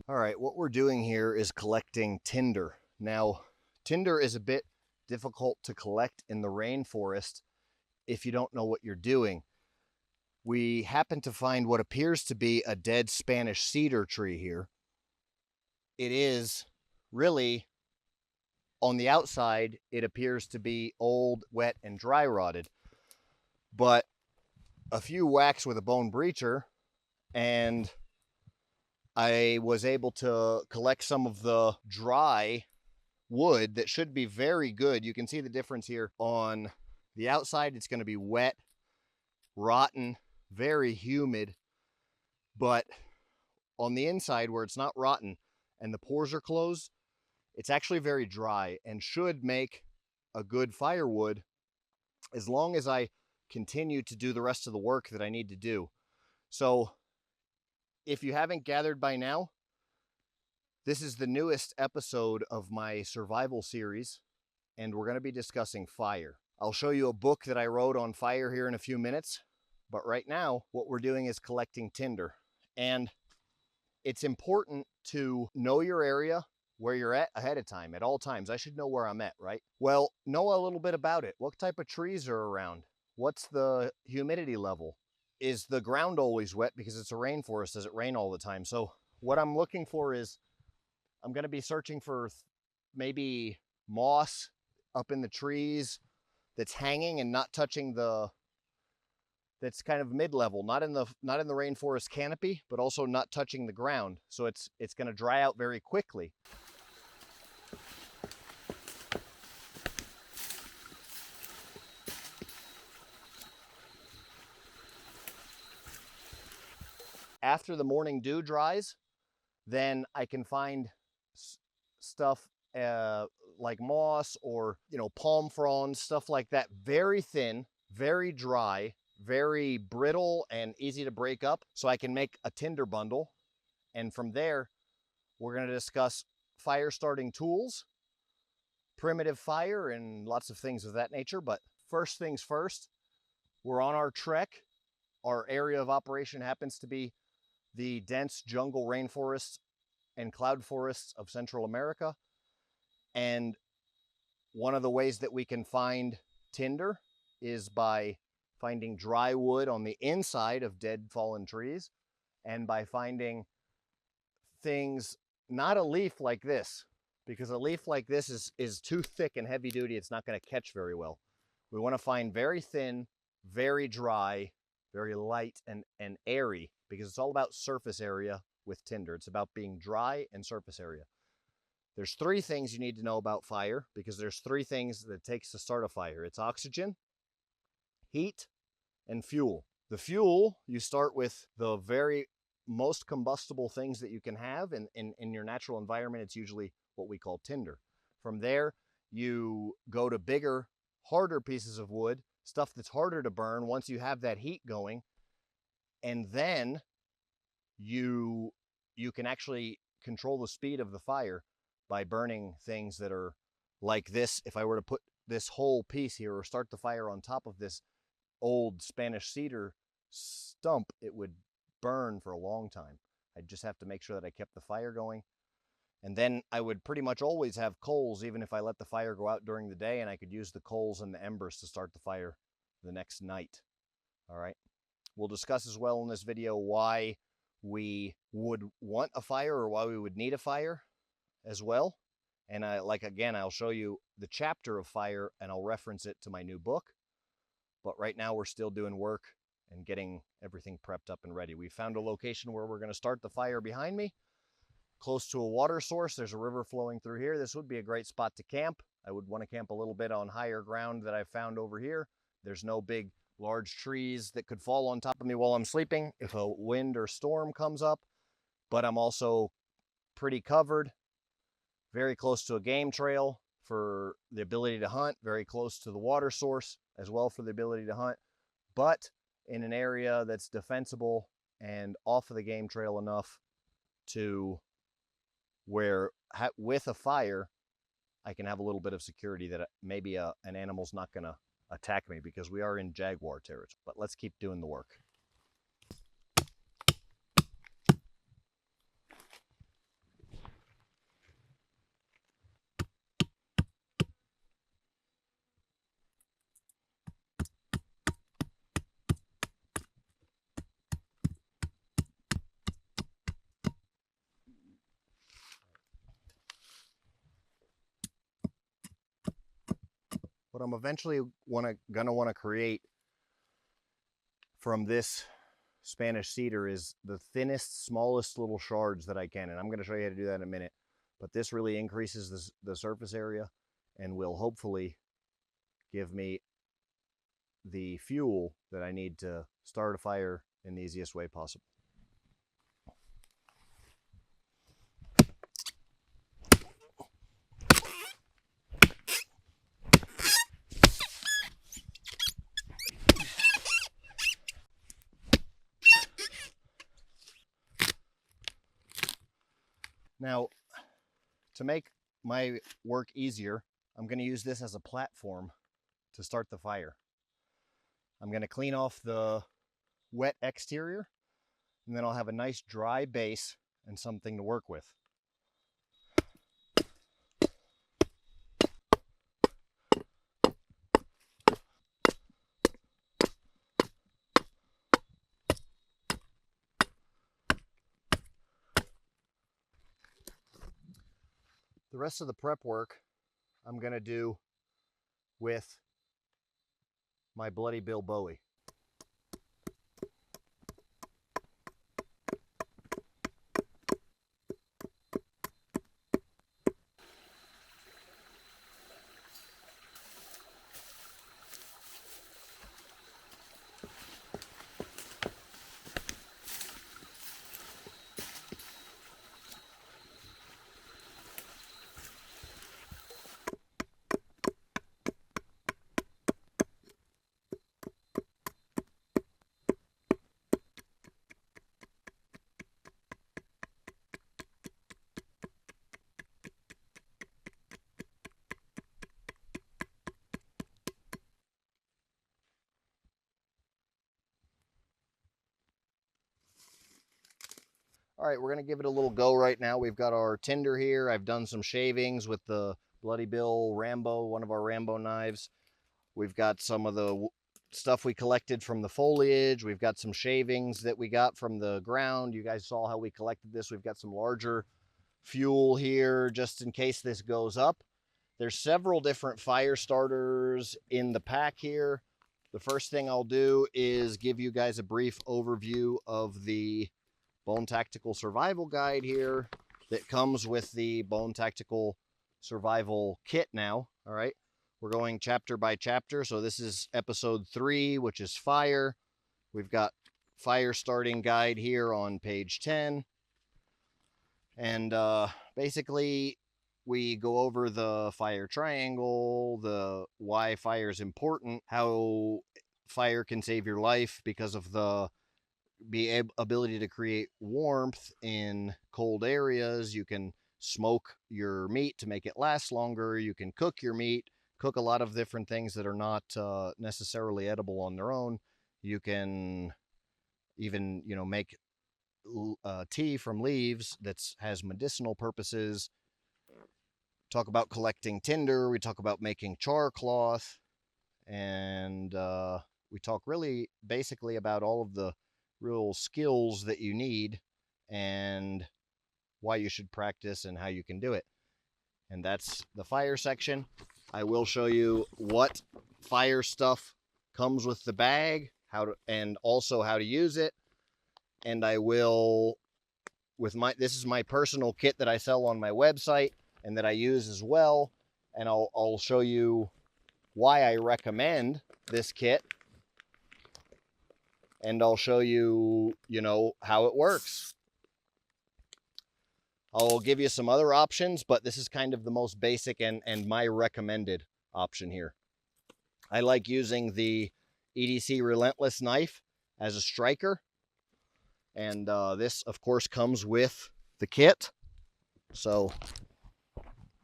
All right, what we're doing here is collecting tinder. Now, tinder is a bit difficult to collect in the rainforest if you don't know what you're doing. We happen to find what appears to be a dead Spanish cedar tree here. It is really, on the outside, it appears to be old, wet, and dry rotted. But a few whacks with a bone breacher, and I was able to collect some of the dry wood that should be very good. You can see the difference here. On the outside, it's going to be wet, rotten, very humid. But on the inside, where it's not rotten and the pores are closed, it's actually very dry and should make a good firewood as long as I continue to do the rest of the work that I need to do. So if you haven't gathered by now, this is the newest episode of my survival series, and we're going to be discussing fire. I'll show you a book that I wrote on fire here in a few minutes, but right now what we're doing is collecting tinder. And it's important to know your area, where you're at ahead of time, at all times. I should know where I'm at, right? Well, know a little bit about it. What type of trees are around? What's the humidity level? Is the ground always wet because it's a rainforest? Does it rain all the time? So what I'm looking for is, I'm going to be searching for maybe moss up in the trees that's hanging and not touching that's kind of mid-level, not in the rainforest canopy, but also not touching the ground. So it's going to dry out very quickly. After the morning dew dries, then I can find stuff like moss or, palm fronds, stuff like that. Very thin, very dry, very brittle and easy to break up. So I can make a tinder bundle. And from there, we're going to discuss fire starting tools, primitive fire, and lots of things of that nature. But first things first, we're on our trek. Our area of operation happens to be the dense jungle rainforests and cloud forests of Central America. And one of the ways that we can find tinder is by finding dry wood on the inside of dead fallen trees, and by finding things, not a leaf like this, because a leaf like this is too thick and heavy duty. It's not going to catch very well. We want to find very thin, very dry, very light and airy, because it's all about surface area with tinder. It's about being dry and surface area. There's three things you need to know about fire, because there's three things that it takes to start a fire. It's oxygen, heat, and fuel. The fuel, you start with the very most combustible things that you can have in your natural environment. It's usually what we call tinder. From there, you go to bigger, harder pieces of wood, stuff that's harder to burn once you have that heat going. And then you can actually control the speed of the fire by burning things that are like this. If I were to put this whole piece here or start the fire on top of this old Spanish cedar stump, it would burn for a long time. I'd just have to make sure that I kept the fire going. And then I would pretty much always have coals, even if I let the fire go out during the day, and I could use the coals and the embers to start the fire the next night. All right. We'll discuss as well in this video why we would want a fire, or why we would need a fire as well. And I'll show you the chapter of fire, and I'll reference it to my new book. But right now we're still doing work and getting everything prepped up and ready. We found a location where we're going to start the fire behind me, close to a water source. There's a river flowing through here. This would be a great spot to camp. I would want to camp a little bit on higher ground that I found over here. There's no big large trees that could fall on top of me while I'm sleeping if a wind or storm comes up, but I'm also pretty covered, very close to a game trail for the ability to hunt, very close to the water source as well for the ability to hunt, but in an area that's defensible and off of the game trail enough to where with a fire, I can have a little bit of security that maybe an animal's not going to attack me, because we are in jaguar territory. But let's keep doing the work. what I'm eventually gonna want to create from this Spanish cedar is the thinnest, smallest little shards that I can. And I'm going to show you how to do that in a minute. But this really increases the surface area and will hopefully give me the fuel that I need to start a fire in the easiest way possible. Now, to make my work easier, I'm going to use this as a platform to start the fire. I'm going to clean off the wet exterior, and then I'll have a nice dry base and something to work with. The rest of the prep work I'm going to do with my Bloody Bill Bowie. All right, we're gonna give it a little go right now. We've got our tinder here. I've done some shavings with the Bloody Bill Rambo, one of our Rambo knives. We've got some of the stuff we collected from the foliage. We've got some shavings that we got from the ground. You guys saw how we collected this. We've got some larger fuel here just in case this goes up. There's several different fire starters in the pack here. The first thing I'll do is give you guys a brief overview of the Bone Tactical Survival Guide here that comes with the Bone Tactical Survival Kit now. All right, we're going chapter by chapter. So this is episode 3, which is fire. We've got fire starting guide here on page 10. And basically we go over the fire triangle, the why fire is important, how fire can save your life because of the ability to create warmth in cold areas. You can smoke your meat to make it last longer. You can cook your meat, cook a lot of different things that are not necessarily edible on their own. You can even, make tea from leaves that has medicinal purposes. Talk about collecting tinder. We talk about making char cloth, and we talk really basically about all of the real skills that you need and why you should practice and how you can do it. And that's the fire section. I will show you what fire stuff comes with the bag, and also how to use it. And I will, this is my personal kit that I sell on my website and that I use as well. And I'll show you why I recommend this kit. And I'll show you, how it works. I'll give you some other options, but this is kind of the most basic and my recommended option here. I like using the EDC Relentless knife as a striker. And this, of course, comes with the kit. So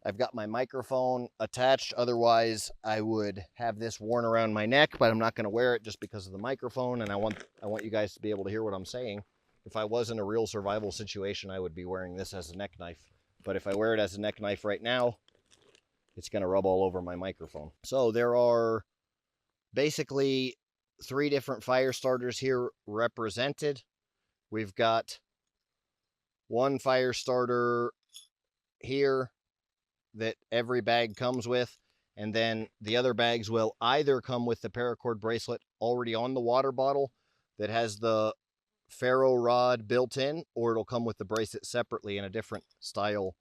I've got my microphone attached. Otherwise, I would have this worn around my neck, but I'm not going to wear it just because of the microphone. And I want you guys to be able to hear what I'm saying. If I was in a real survival situation, I would be wearing this as a neck knife. But if I wear it as a neck knife right now, it's going to rub all over my microphone. So there are basically 3 different fire starters here represented. We've got one fire starter here that every bag comes with, And then the other bags will either come with the paracord bracelet already on the water bottle that has the ferro rod built in, or it'll come with the bracelet separately in a different style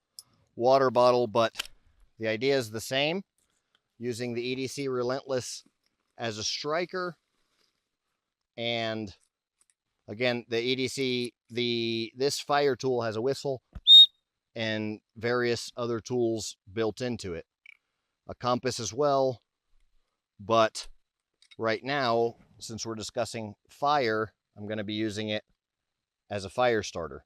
water bottle. But the idea is the same, using the EDC Relentless as a striker. And again, the EDC, this fire tool has a whistle and various other tools built into it. A compass as well, but right now, since we're discussing fire, I'm going to be using it as a fire starter.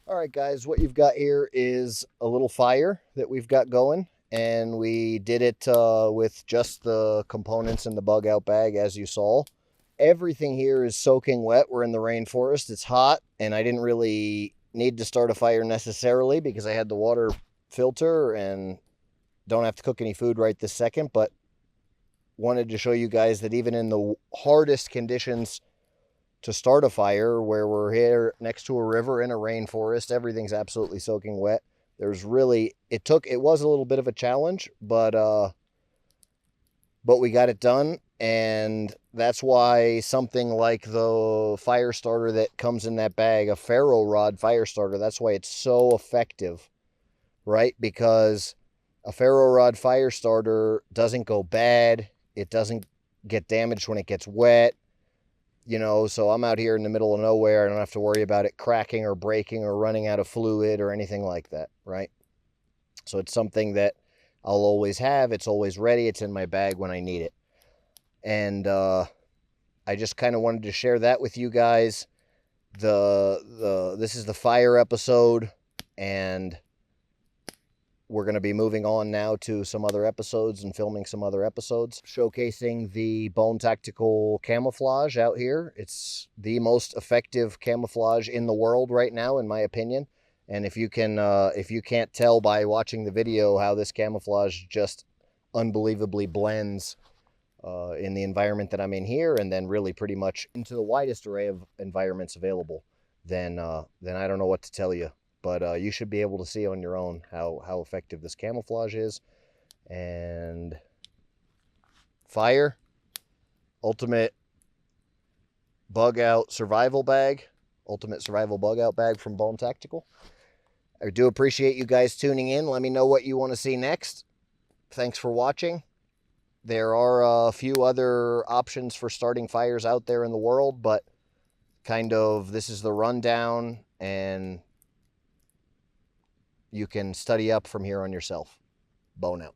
All right, guys, what you've got here is a little fire that we've got going, and we did it with just the components in the bug out bag, as you saw. Everything here is soaking wet. We're in the rainforest. It's hot, and I didn't really need to start a fire necessarily because I had the water filter and don't have to cook any food right this second, but wanted to show you guys that even in the hardest conditions to start a fire, where we're here next to a river in a rainforest, everything's absolutely soaking wet. There's really, it was a little bit of a challenge, but we got it done. And that's why something like the fire starter that comes in that bag, a ferro rod fire starter, that's why it's so effective, right? Because a ferro rod fire starter doesn't go bad. It doesn't get damaged when it gets wet. You know, so I'm out here in the middle of nowhere. I don't have to worry about it cracking or breaking or running out of fluid or anything like that, right? So it's something that I'll always have. It's always ready. It's in my bag when I need it. And I just kind of wanted to share that with you guys. This is the fire episode, and we're going to be moving on now to some other episodes and filming some other episodes, showcasing the Bone Tactical camouflage out here. It's the most effective camouflage in the world right now, in my opinion. And if you can't tell by watching the video how this camouflage just unbelievably blends in the environment that I'm in here, and then really pretty much into the widest array of environments available, then I don't know what to tell you. But you should be able to see on your own how effective this camouflage is. And fire, ultimate bug out survival bag, ultimate survival bug out bag from Bone Tactical. I do appreciate you guys tuning in. Let me know what you want to see next. Thanks for watching. There are a few other options for starting fires out there in the world, but kind of this is the rundown, and you can study up from here on yourself. Bone out.